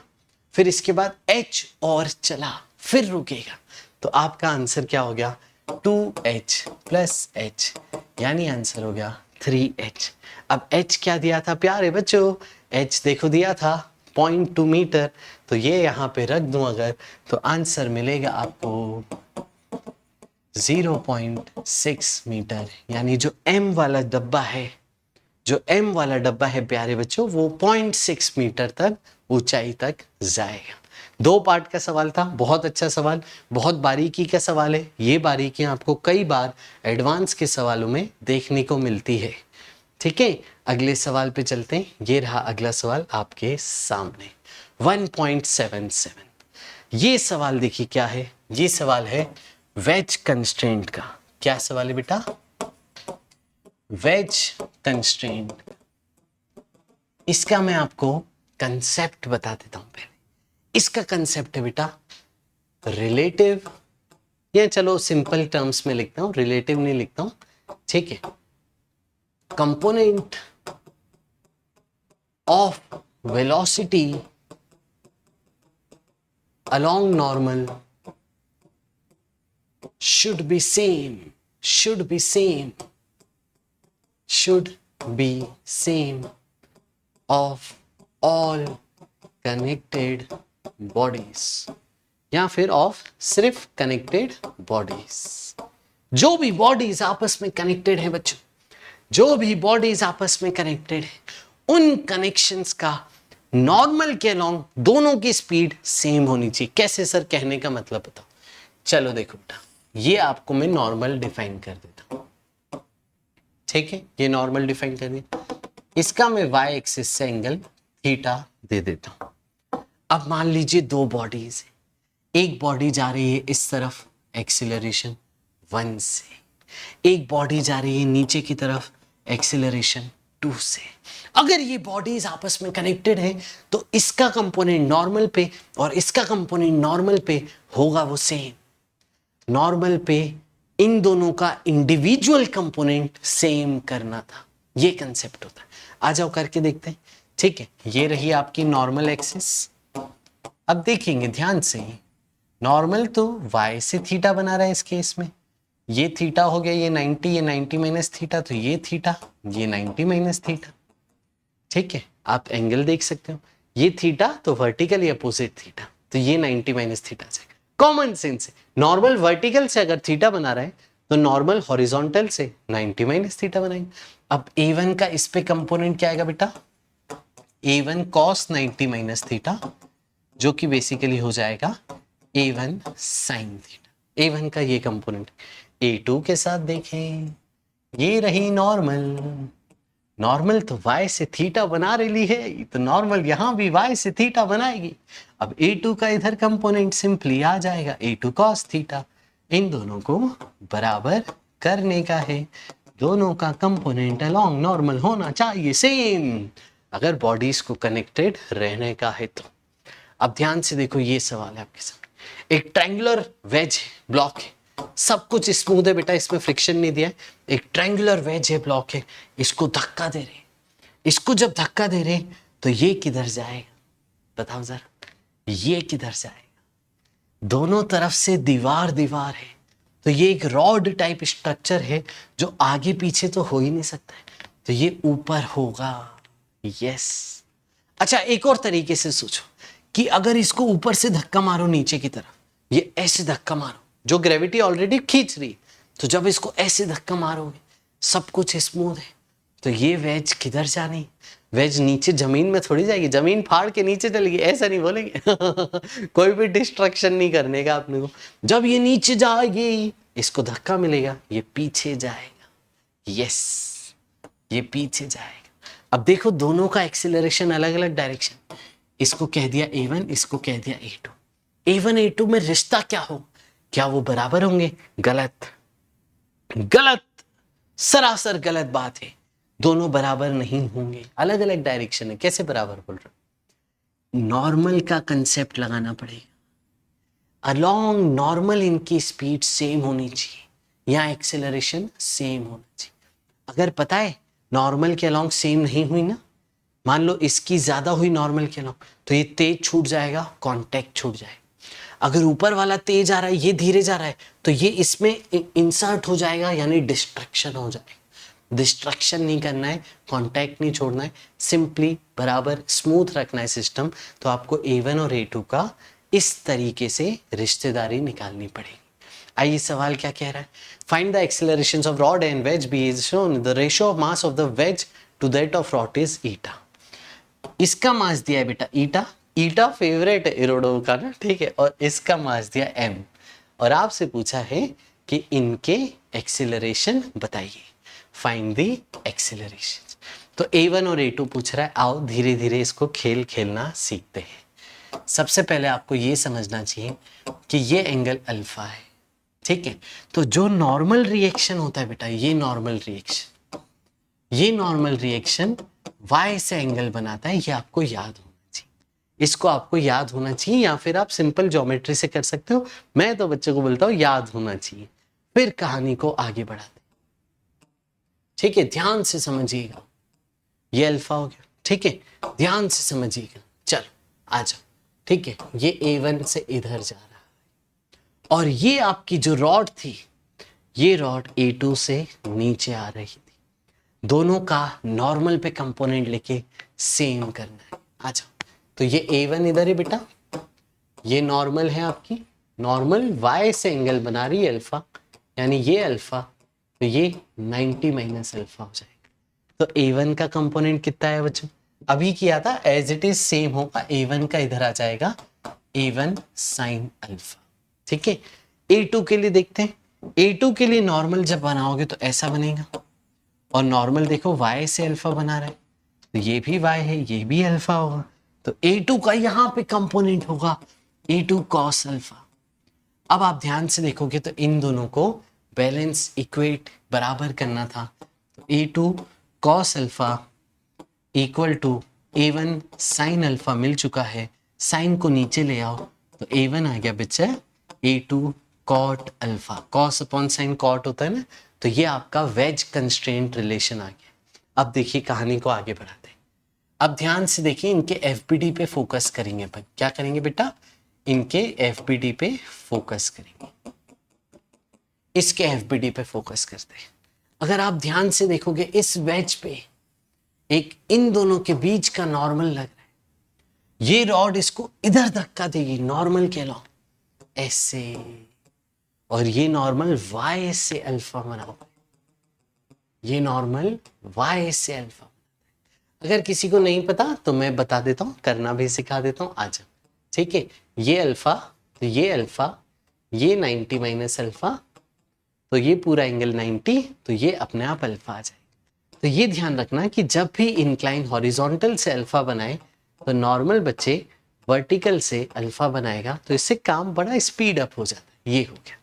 फिर इसके बाद h और चला, फिर रुकेगा, तो आपका आंसर क्या हो गया? 2h + h, यानी आंसर हो गया 3h। अब h क्या दिया था प्यारे बच्चों? h देखो दिया था 0.2 मीटर, तो ये यहाँ पे रख दूं अगर, तो आंसर मिलेगा आपको 0.6 मीटर। यानी जो m वाला डब्बा है, जो m वाला डब्बा है प्यारे बच्चों, वो 0.6 मीटर तक ऊंचाई तक जाएगा। 2 पार्ट का सवाल था, बहुत अच्छा सवाल, बहुत बारीकी का सवाल है। ये बारीकियां आपको कई बार एडवांस के सवालों में देखने को मिलती है, ठीक है? अगले सवाल पे चलते हैं। ये रहा अगला सवाल आपके सामने, 1.77। ये सवाल देखिए क्या है? ये सवाल है वेज कंस्ट्रेंट का। क्या सवाल है बेटा? Wedge constraint. इसका मैं आपको कंसेप्ट बता देता हूं पहले। इसका कंसेप्ट है बेटा रिलेटिव, या चलो सिंपल टर्म्स में लिखता हूं, रिलेटिव नहीं लिखता हूं, ठीक है? Component of velocity along normal should be same of all connected bodies, या फिर ऑफ सिर्फ कनेक्टेड बॉडीज। जो भी बॉडीज आपस में कनेक्टेड है बच्चों, जो भी बॉडीज आपस में कनेक्टेड है उन कनेक्शंस का नॉर्मल के अलोंग दोनों की स्पीड सेम होनी चाहिए। कैसे सर, कहने का मतलब बताओ। चलो देखो बेटा, ये आपको मैं नॉर्मल डिफाइन कर देता हूं, ठीक है, ये नॉर्मल डिफाइन कर दिया, इसका मैं y एक्सिस से एंगल थीटा दे देता हूं। अब मान लीजिए दो बॉडीज है, एक बॉडी जा रही है इस तरफ एक्सीलरेशन 1 से, एक बॉडी जा रही है नीचे की तरफ एक्सीलरेशन 2 से। अगर ये बॉडीज आपस में कनेक्टेड है तो इसका कंपोनेंट नॉर्मल पे और इसका कंपोनेंट नॉर्मल पे होगा वो सेम। नॉर्मल पे इन दोनों का इंडिविजुअल कंपोनेंट सेम करना था, ये कंसेप्ट होता है। आ जाओ करके देखते हैं, ठीक है। ये रही आपकी नॉर्मल एक्सिस। अब देखेंगे ध्यान से, नॉर्मल तो y से थीटा बना रहा है इस केस में, ये थीटा हो गया, ये 90, ये 90 माइनस थीटा, तो ये थीटा, ये 90 माइनस थीटा, ठीक है। आप एंगल देख सकते हो, ये थीटा तो वर्टिकल अपोजिट थीटा, तो ये 90 माइनस थीटा से कॉमन सेंस है। नॉर्मल वर्टिकल से अगर थीटा बना रहा है तो नॉर्मल हॉरिजॉन्टल से 90 माइनस थीटा बनाएंगे। अब a1 का इस पे कंपोनेंट क्या आएगा बेटा, a1 cos 90 माइनस थीटा, जो कि बेसिकली हो जाएगा a1 sin थीटा। a1 का ये कंपोनेंट। a2 के साथ देखें, ये रही नॉर्मल। नॉर्मल तो y से थीटा बना रही है, तो नॉर्मल यहां भी y से थीटा बनाएगी। अब a2 का इधर कंपोनेंट सिंपली आ जाएगा a2 cos थीटा। इन दोनों को बराबर करने का है, दोनों का कंपोनेंट अलोंग नॉर्मल होना चाहिए सेम, अगर बॉडीज को कनेक्टेड रहने का है तो। अब ध्यान से देखो, ये सवाल है आपके सामने, एक ट्रायंगुलर वेज ब्लॉक है, सब कुछ स्मूथ है बेटा, इसमें फ्रिक्शन नहीं दिया है। एक ट्रायंगुलर वेज है, ब्लॉक है, इसको धक्का दे रहे, इसको जब धक्का दे रहे तो ये किधर जाएगा बताओ जरा, ये किधर जाएगा, दोनों तरफ से दीवार दीवार है, तो ये एक रॉड टाइप स्ट्रक्चर है जो आगे पीछे तो हो ही नहीं सकता है, तो ये ऊपर होगा। यस। अच्छा, एक और तरीके से सोचो कि अगर इसको ऊपर से धक्का मारो नीचे की तरफ, ये ऐसे धक्का मारो, जो ग्रेविटी ऑलरेडी खींच रही, तो जब इसको ऐसे धक्का मारोगे सब कुछ स्मूथ है, तो ये वेज किधर जानी, वेज नीचे जमीन में थोड़ी जाएगी, जमीन फाड़ के नीचे चलेगी, ऐसा नहीं बोलेंगे कोई भी डिस्ट्रक्शन नहीं करने का अपने को। जब ये नीचे जाएगी, इसको धक्का मिलेगा, ये पीछे जाएगा। यस, ये पीछे जाएगा। अब देखो दोनों का एक्सीलरेशन अलग अलग डायरेक्शन, इसको कह दिया a1, इसको कह दिया a2। a1 a2 में रिश्ता क्या हो, क्या वो बराबर होंगे? गलत, गलत, सरासर गलत बात है, दोनों बराबर नहीं होंगे, अलग अलग डायरेक्शन है। कैसे बराबर बोल रहे हो? नॉर्मल का कंसेप्ट लगाना पड़ेगा, अलोंग नॉर्मल इनकी स्पीड सेम होनी चाहिए, या एक्सेलरेशन सेम होना चाहिए। अगर पता है नॉर्मल के अलोंग सेम नहीं हुई ना, मान लो इसकी ज्यादा हुई नॉर्मल के अलोंग, तो ये तेज छूट जाएगा, कांटेक्ट छूट जाएगा। अगर ऊपर वाला तेज आ रहा है, ये धीरे जा रहा है, तो ये इसमें इंसर्ट हो जाएगा, यानी डिस्ट्रक्शन हो जाएगा। डिस्ट्रक्शन नहीं करना है, कांटेक्ट नहीं छोड़ना है, सिंपली बराबर स्मूथ रखना है सिस्टम। तो आपको a1 और a2 का इस तरीके से रिश्तेदारी निकालनी पड़ेगी। आइए सवाल क्या कह रहा है, find the accelerations of rod and wedge B is shown the ratio of mass of the wedge to that of rod is eta. इसका मास दिया है बेटा ईटा, ईटा फेवरेट है इरोडो का ना, ठीक है, और इसका मास दिया m, और आपसे पूछा है कि इनके एक्सेलरेशन बताइए, फाइंड द एक्सेलरेशन। तो a1 और a2 पूछ रहा है, आओ धीरे धीरे इसको खेल खेलना सीखते हैं। सबसे पहले आपको ये समझना चाहिए कि ये एंगल अल्फा है, ठीक है। तो जो नॉर्मल रिएक्शन होता है बेटा, ये नॉर्मल रिएक्शन, ये नॉर्मल रिएक्शन y से एंगल बनाता है, ये आपको याद होना चाहिए, इसको आपको याद होना चाहिए, या फिर आप सिंपल ज्योमेट्री से कर सकते हो, मैं तो बच्चों को बोलता हूँ याद होना चाहिए, फिर कहानी को आगे बढ़ाते, ठीक है। ध्यान से समझिएगा, ये अल्फा हो गया, ठीक है, ध्यान से समझिएगा। चलो आ जाओ, ठीक है, ये a1 से इधर जा रहा है, और ये आपकी जो रॉड थी, ये रॉड a2 से नीचे आ रही थी, दोनों का नॉर्मल पे कंपोनेंट लेके सेम करना है। आ जाओ, तो ये a1 इधर है बेटा, ये नॉर्मल है आपकी, नॉर्मल y से एंगल बना रही है अल्फा, यानी ये अल्फा, तो ये 90 माइनस अल्फा हो जाएगा। तो A1 का कंपोनेंट कितना है बच्चों? अभी किया था एज इट इज सेम होगा, A1 का इधर आ जाएगा A1 साइन अल्फा। ठीक है, A2 के लिए देखते हैं। A2 के लिए नॉर्मल जब बनाओगे तो ऐसा बनेगा, और नॉर्मल देखो y से अल्फा बना रहे, तो ये भी y है, ये भी अल्फा होगा, तो A2 का यहाँ पे कंपोनेंट होगा A2 cos अल्फा। अब आप ध्यान से देखोगे तो इन दोनों को बैलेंस इक्वेट बराबर करना था, तो A2 cos alpha equal to A1 sine alpha मिल चुका है, साइन को नीचे ले आओ तो A1 आ गया बच्चा A2 cot alpha, cos upon sine cot होता है ना, तो ये आपका वेज कंस्ट्रेंट रिलेशन आ गया। अब देखिए कहानी को आगे बढ़ाते हैं। अब ध्यान से देखिए, इनके एफबीडी पे फोकस करेंगे अपन। क्या करेंगे बेटा? इनके एफबीडी पे फोकस करेंगे, इसके एफबीडी पे फोकस करते हैं। अगर आप ध्यान से देखोगे इस वेज पे एक इन दोनों के बीच का नॉर्मल लग रहा है, ये रॉड इसको इधर धक्का देगी नॉर्मल के लॉ ऐसे, और ये नॉर्मल y से अल्फा बनाओ, ये नॉर्मल y से अल्फा। अगर किसी को नहीं पता तो मैं बता देता हूँ, करना भी सिखा देता हूँ, आ जाओ। ठीक है, ये अल्फा, तो ये अल्फा, ये 90 माइनस अल्फा, तो ये पूरा एंगल 90, तो ये अपने आप अल्फा आ जाएगा। तो ये ध्यान रखना कि जब भी इंक्लाइन हॉरिजॉन्टल से अल्फा बनाए तो नॉर्मल बच्चे वर्टिकल से अल्फा बनाएगा, तो इससे काम बड़ा स्पीड अप हो जाता है। ये हो गया।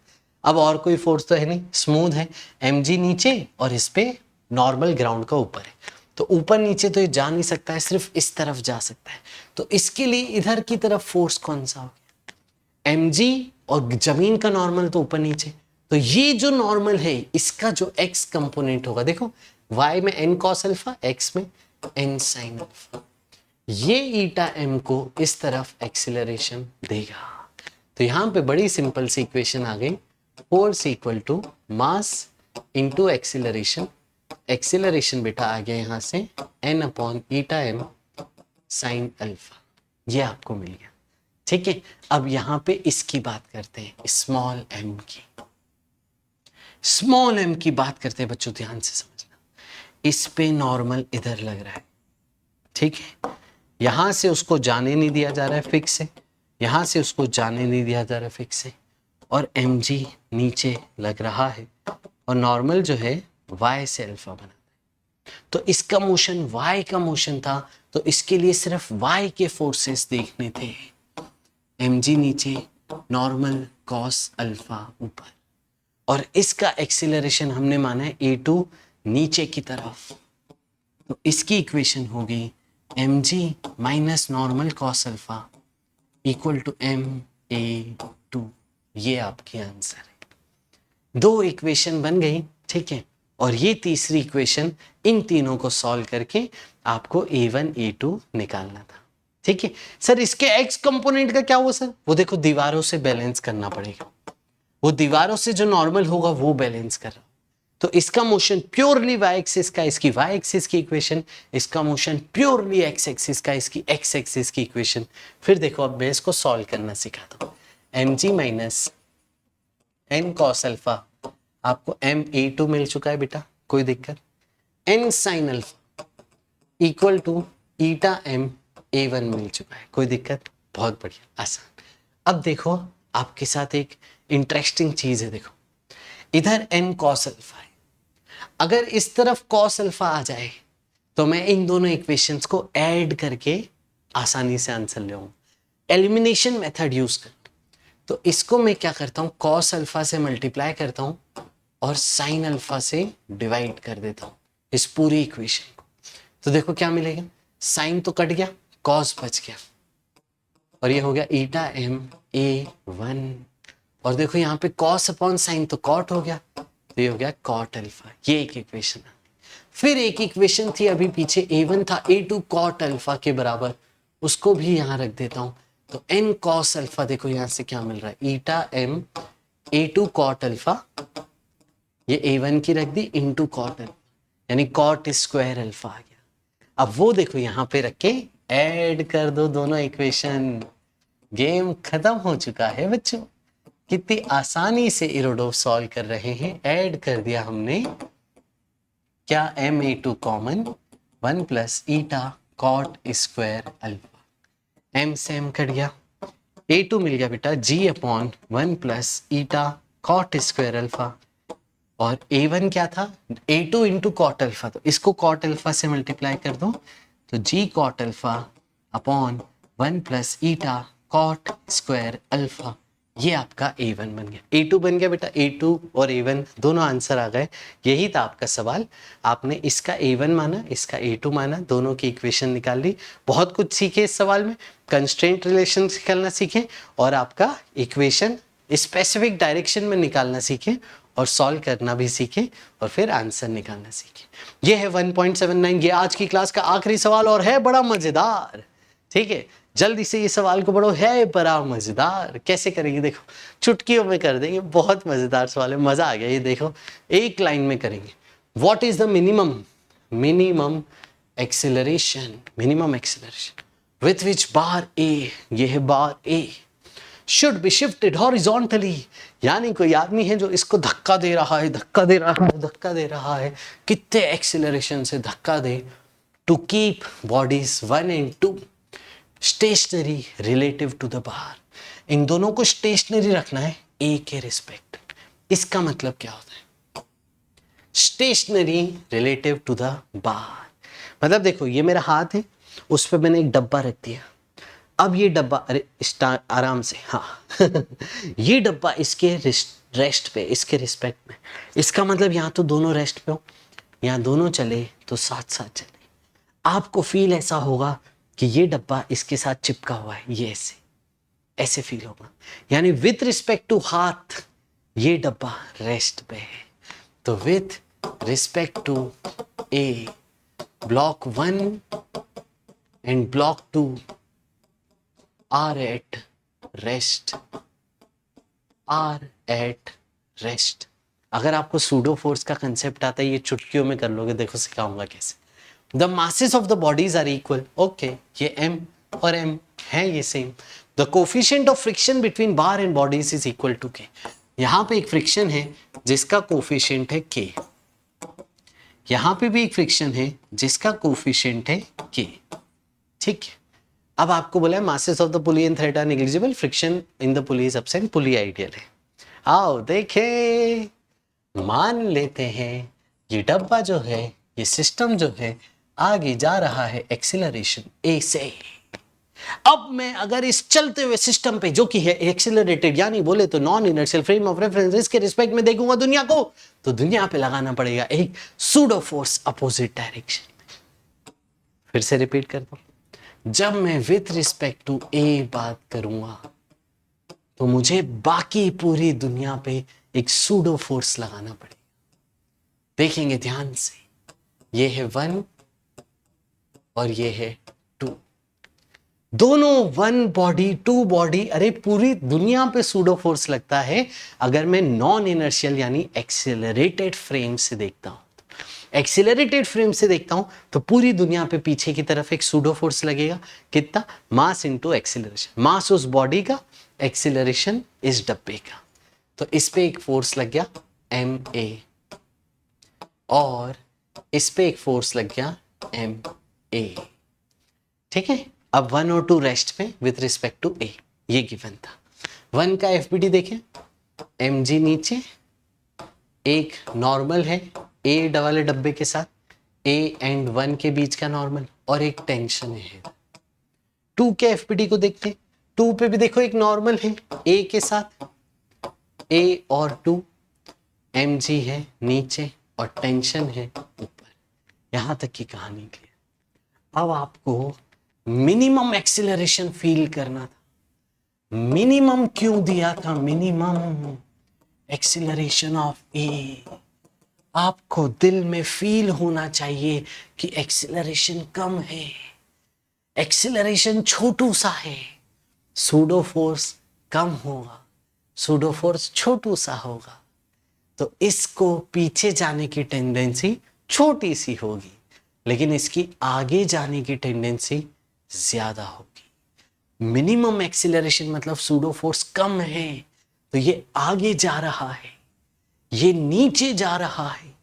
अब और कोई फोर्स तो है नहीं, स्मूथ है, mg नीचे और इस पे नॉर्मल ग्राउंड का ऊपर है, तो ऊपर नीचे तो ये जा नहीं सकता है, सिर्फ इस तरफ जा सकता है। तो इसके लिए इधर की तरफ फोर्स कौन सा हो गया? mg, और जमीन का नॉर्मल तो ऊपर नीचे, तो ये जो नॉर्मल है इसका जो x कंपोनेंट होगा, देखो y में n cos अल्फा, x में n sin अल्फा, ये ईटा m को इस तरफ एक्सीलरेशन देगा। तो यहां पे बड़ी सिंपल सी इक्वेशन आ गई, force equal to mass into acceleration. Acceleration बेटा आ गया यहां से n upon eta m sine alpha, ये आपको मिल गया। ठीक है, अब यहां पे इसकी बात करते हैं, स्मॉल m की। स्मॉल m की बात करते हैं बच्चों, ध्यान से समझना। इस पे नॉर्मल इधर लग रहा है, ठीक है, यहां से उसको जाने नहीं दिया जा रहा है फिक्स से, यहां से उसको जाने नहीं दिया जा रहा है फिक्स से, और mg नीचे लग रहा है, और नॉर्मल जो है y से अल्फा बना है। तो इसका मोशन y का मोशन था, तो इसके लिए सिर्फ y के फोर्सेस देखने थे, mg नीचे, नॉर्मल cos अल्फा ऊपर, और इसका एक्सीलरेशन हमने माना है a2 नीचे की तरफ, तो इसकी इक्वेशन होगी mg minus normal cos alpha equal to ma2। ये आपकी आंसर है। दो इक्वेशन बन गई, ठीक है, और ये तीसरी इक्वेशन, इन तीनों को सॉल्व करके आपको a1 a2 निकालना था। ठीक है सर, इसके x कंपोनेंट का क्या हुआ सर? वो देखो दीवारों से बैलेंस करना पड़ेगा, वो दीवारों से जो नॉर्मल होगा वो बैलेंस कर रहा, तो इसका मोशन प्योरली y एक्सिस का, इसकी y एक्सिस की इक्वेशन, इसका मोशन प्योरली x एक्सिस का, इसकी x एक्सिस की इक्वेशन। फिर देखो अब मैं इसको सॉल्व करना सिखाता हूँ। mg minus n cos alpha, आपको ma2 मिल चुका है बेटा, कोई दिक्कत, n sin alpha equal to eta m a1 मिल चुका है, कोई दिक्कत, बहुत बढ़िया, आसान। अब देखो आपके साथ एक इंटरेस्टिंग चीज है, देखो इधर n cos अल्फा है, अगर इस तरफ cos अल्फा आ जाए तो मैं इन दोनों इक्वेशंस को ऐड करके आसानी से आंसर ले आऊं, एलिमिनेशन मेथड यूज कर। तो इसको मैं क्या करता हूं, cos अल्फा से मल्टीप्लाई करता हूं और sin अल्फा से डिवाइड कर देता हूं इस पूरी इक्वेशन को। तो देखो क्या मिलेगा, sin तो कट गया, cos बच गया, और ये हो गया ईटा m a1, और देखो यहाँ पे cos अपॉन साइन तो cot हो गया, तो ये हो गया cot अल्फा। ये एक इक्वेशन है। फिर एक इक्वेशन थी अभी पीछे, a1 था a2 cot अल्फा के बराबर, उसको भी यहाँ रख देता हूँ, तो n cos अल्फा, देखो यहाँ से क्या मिल रहा है, ईटा m a2 cot अल्फा, ये a1 की रख दी इंटू cot अल्फा, यानी cot स्क्वायर अल्फा आ गया। अब वो देखो यहाँ पे रख के ऐड कर दो दोनों इक्वेशन, गेम खत्म हो चुका है बच्चों। कितनी आसानी से इरोडोव सॉल्व कर रहे हैं। ऐड कर दिया हमने क्या, Ma2 common, 1 plus eta cot square alpha, m से m कट गया, A2 मिल गया बेटा g upon 1 plus eta cot square alpha, और A1 क्या था, A2 इंटू कॉट अल्फा, तो इसको कॉट अल्फा से मल्टीप्लाई कर दो, तो g cot alpha upon 1 plus eta cot square alpha, ये आपका A1 बन गया। A2 बन गया बेटा, A2 और A1 दोनों आंसर आ गए। यही था आपका सवाल, आपने इसका A1 माना, इसका A2 माना, दोनों की इक्वेशन निकाल ली। बहुत कुछ सीखे इस सवाल में, कंस्ट्रेंट रिलेशन निकालना सीखे, और आपका इक्वेशन स्पेसिफिक डायरेक्शन में निकालना सीखे, और सॉल्व करना भी सीखे, और फिर आंसर निकालना सीखे। ये है 1.79, ये आज की क्लास का आखिरी सवाल और है बड़ा मजेदार। ठीक है, जल्दी से ये सवाल को पढ़ो, है बड़ा मजेदार। कैसे करेंगे देखो, चुटकियों में कर देंगे, बहुत मजेदार सवाल है, मजा आ गया। ये देखो एक लाइन में करेंगे, what is the minimum acceleration with which bar A, ये है bar A, should be shifted horizontally, यानी कोई आदमी है जो इसको धक्का दे रहा है, कितने एक्सेलरेशन से धक्का दे, to keep bodies 1 and 2 stationary relative to the bar, इन दोनों को स्टेशनरी रखना है ए के रिस्पेक्ट। इसका मतलब क्या होता है, stationary relative to the bar, मतलब देखो ये मेरा हाथ है, उस पर मैंने एक डब्बा रख दिया, अब ये डब्बा, अरे आराम से, हाँ ये डब्बा इसके रेस्ट पे, इसके रिस्पेक्ट में, इसका मतलब यहाँ तो दोनों रेस्ट पे हो, यहाँ दोनों चले तो साथ साथ चले। आपको फील ऐसा होगा कि ये डब्बा इसके साथ चिपका हुआ है, ये ऐसे फील होगा, यानी विथ रिस्पेक्ट टू हाथ ये डब्बा रेस्ट पे है, तो with respect to a, block 1 and block 2 are at rest। अगर आपको सूडो फोर्स का कंसेप्ट आता है, ये चुटकियों में कर लोगे, देखो सिखाऊंगा कैसे। The masses of the bodies are equal, okay, ये m और m है ये same. The coefficient of friction between bar and bodies is equal to k, यहाँ पे एक फ्रिक्शन है जिसका कोफिशिएंट है k, यहाँ पे भी एक फ्रिक्शन है जिसका कोफिशिएंट है k, ठीक है। अब आपको बोला है masses of the pulley and thread are negligible, friction in the pulley is absent, pulley ideal है। आओ देखें, मान लेते हैं ये डब्बा जो है, ये सिस्टम जो है, आगे जा रहा है एक्सीलरेशन ए से। अब मैं अगर इस चलते हुए सिस्टम पे जो कि है एक्सीलरेटेड, यानी बोले तो non inertial frame of reference, इसके रिस्पेक्ट में देखूंगा दुनिया को, तो दुनिया पे लगाना पड़ेगा एक सूडो फोर्स अपोजिट डायरेक्शन। फिर से रिपीट कर दो, जब मैं विथ रिस्पेक्ट टू ए बात करूंगा तो मुझे बाकी पूरी दुनिया पे एक सूडो फोर्स लगाना पड़ेगा। देखेंगे ध्यान से, ये है 1 और ये है 2, दोनों 1 बॉडी 2 बॉडी, अरे पूरी दुनिया पे सूडो फोर्स लगता है अगर मैं नॉन इनर्शियल यानी एक्सेलरेटेड फ्रेम से देखता हूं। एक्सीलरेटेड फ्रेम से देखता हूं तो पूरी दुनिया पे पीछे की तरफ एक सूडो फोर्स लगेगा, कितना, मास इनटू एक्सीलरेशन, मास उस बॉडी का, एक्सीलरेशन इस डब्बे का, तो इस पे एक फोर्स लग गया ma, और इस पे एक फोर्स लग गया ma, ठीक है। अब 1 और 2 रेस्ट पे विथ रिस्पेक्ट टू a, ये गिवन था। 1 का FBD देखें, mg नीचे, एक नॉर्मल है ए वाले डब्बे के साथ, ए एंड 1 के बीच का नॉर्मल, और एक टेंशन है। 2 के एफपीडी को देखते, 2 पे भी देखो एक नॉर्मल है ए के साथ, ए और 2, mg है नीचे और टेंशन है ऊपर। यहां तक की कहानी क्लियर। अब आपको मिनिमम एक्सीलरेशन फील करना था। मिनिमम क्यों दिया था, मिनिमम एक्सीलरेशन ऑफ ए, आपको दिल में फील होना चाहिए कि एक्सीलरेशन कम है, एक्सीलरेशन छोटू सा है, सूडो फोर्स कम होगा, सूडो फोर्स छोटू सा होगा, तो इसको पीछे जाने की टेंडेंसी छोटी सी होगी, लेकिन इसकी आगे जाने की टेंडेंसी ज्यादा होगी। मिनिमम एक्सीलरेशन मतलब सूडो फोर्स कम है, तो ये आगे जा रहा है, ये नीचे जा रहा है,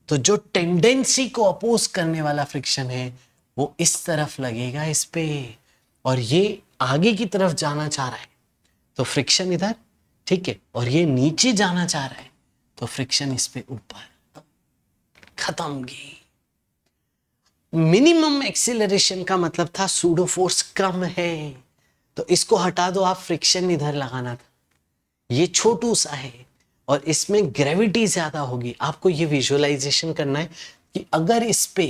तो जो टेंडेंसी को अपोज करने वाला फ्रिक्शन है वो इस तरफ लगेगा इस पे, और ये आगे की तरफ जाना चाह रहा है तो फ्रिक्शन इधर, ठीक है, और ये नीचे जाना चाह रहा है तो फ्रिक्शन इस पे ऊपर। खत्म गेम। मिनिमम एक्सीलरेशन का मतलब था सूडो फोर्स कम है, तो इसको हटा दो आप, फ्रिक्शन इधर लगाना था। ये छोटू सा है और इसमें ग्रेविटी ज्यादा होगी। आपको ये विजुअलाइजेशन करना है कि अगर इस पे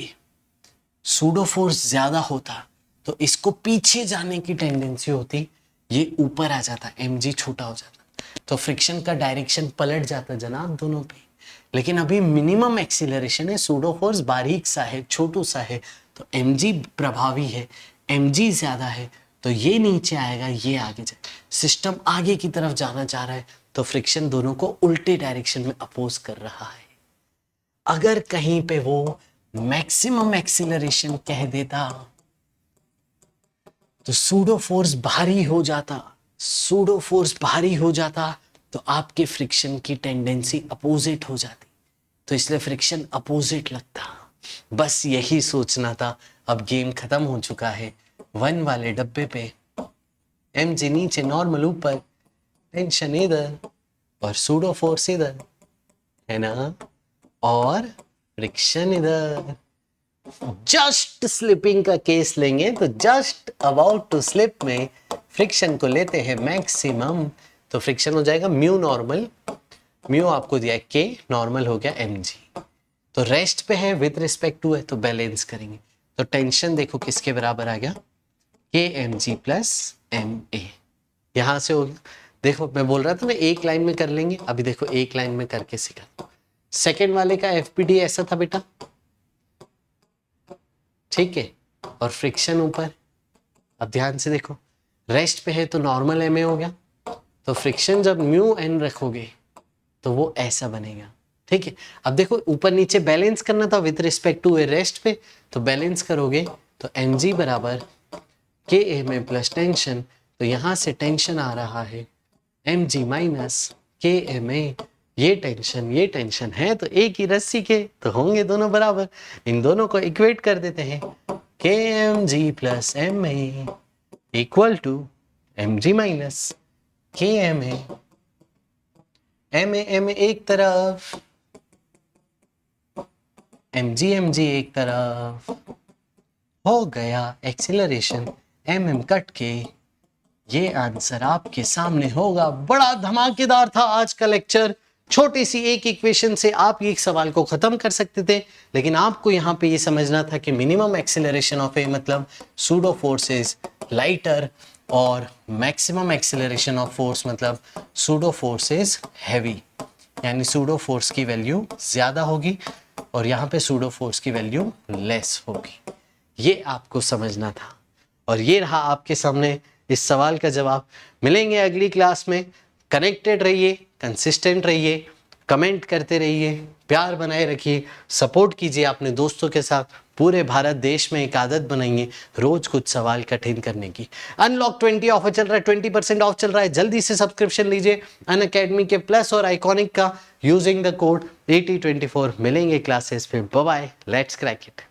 सूडो फोर्स ज्यादा होता तो इसको पीछे जाने की टेंडेंसी होती, ये ऊपर आ जाता, mg छोटा हो जाता, तो फ्रिक्शन का डायरेक्शन पलट जाता जनाब दोनों पे। लेकिन अभी मिनिमम एक्सीलरेशन है, सूडो फोर्स बारीक सा है, छोटू सा है, तो mg प्रभावी है, mg ज्यादा है, तो ये नीचे आएगा, ये आगे जाए, सिस्टम आगे की तरफ जाना चाह रहा है, तो फ्रिक्शन दोनों को उल्टे डायरेक्शन में अपोज कर रहा है। अगर कहीं पे वो मैक्सिमम एक्सीलरेशन कह देता तो सूडो फोर्स भारी हो जाता, सूडो फोर्स भारी हो जाता तो आपके फ्रिक्शन की टेंडेंसी अपोजिट हो जाती, तो इसलिए फ्रिक्शन अपोजिट लगता। बस यही सोचना था। अब गेम खत्म हो चुका है। 1 वाले डब्बे पे mg नीचे, नॉर्मल ऊपर, टेंशन इधर और सूडो फोर्स इधर, है ना, और फ्रिक्शन इधर। जस्ट स्लिपिंग का केस लेंगे तो जस्ट अबाउट टू स्लिप में फ्रिक्शन को लेते हैं मैक्सिमम, तो फ्रिक्शन हो जाएगा म्यू नॉर्मल, म्यू आपको दिया है k, नॉर्मल हो गया mg, तो रेस्ट पे है विद रिस्पेक्ट टू है तो बैलेंस करेंगे, तो टेंशन देखो किसके बराबर आ गया, kmg प्लस ma। यहां से हो गया, देखो मैं बोल रहा था ना एक लाइन में कर लेंगे, अभी देखो एक लाइन में करके सिखा। सेकेंड वाले का fpd ऐसा था बेटा, ठीक है, और फ्रिक्शन ऊपर। अब ध्यान से देखो, रेस्ट पे है तो नॉर्मल एम ए हो गया, तो फ्रिक्शन जब म्यू एन रखोगे तो वो ऐसा बनेगा, ठीक है। अब देखो ऊपर नीचे बैलेंस करना था with respect to a rest पे, तो बैलेंस करोगे तो एम जी बराबर के एम ए प्लस टेंशन, तो यहाँ से टेंशन आ रहा है M g minus k m ए, ये टेंशन है तो एक ही रस्सी के तो होंगे दोनों बराबर, इन दोनों को इक्वेट कर देते हैं, k m g plus m a equal to m g minus k m a एक तरफ, एम जी एक तरफ, हो गया एक्सीलरेशन एम कट के। ये आंसर आपके सामने होगा। बड़ा धमाकेदार था आज का लेक्चर। छोटी सी एक इक्वेशन से आप एक सवाल को खत्म कर सकते थे, लेकिन आपको यहाँ पे ये समझना था कि मिनिमम एक्सीलरेशन ऑफ ए मतलब सूडो फोर्स इज लाइटर और मैक्सिमम एक्सीलरेशन ऑफ फोर्स मतलब सूडो फोर्स इज हैवी, यानी सूडो फोर्स की वैल्यू ज्यादा होगी और यहाँ पे सूडो फोर्स की वैल्यू लेस होगी। ये आपको समझना था और ये रहा आपके सामने इस सवाल का जवाब। मिलेंगे अगली क्लास में। कनेक्टेड रहिए, कंसिस्टेंट रहिए, कमेंट करते रहिए, प्यार बनाए रखिए, सपोर्ट कीजिए अपने दोस्तों के साथ। पूरे भारत देश में एक आदत बनाइए रोज कुछ सवाल कठिन करने की। अनलॉक 20 ऑफर चल रहा है, 20% ऑफ चल रहा है, जल्दी से सब्सक्रिप्शन लीजिए अनअकैडमी के प्लस और आइकॉनिक का यूजिंग द कोड 8024। मिलेंगे क्लासेस पे। Bye bye, let's crack it.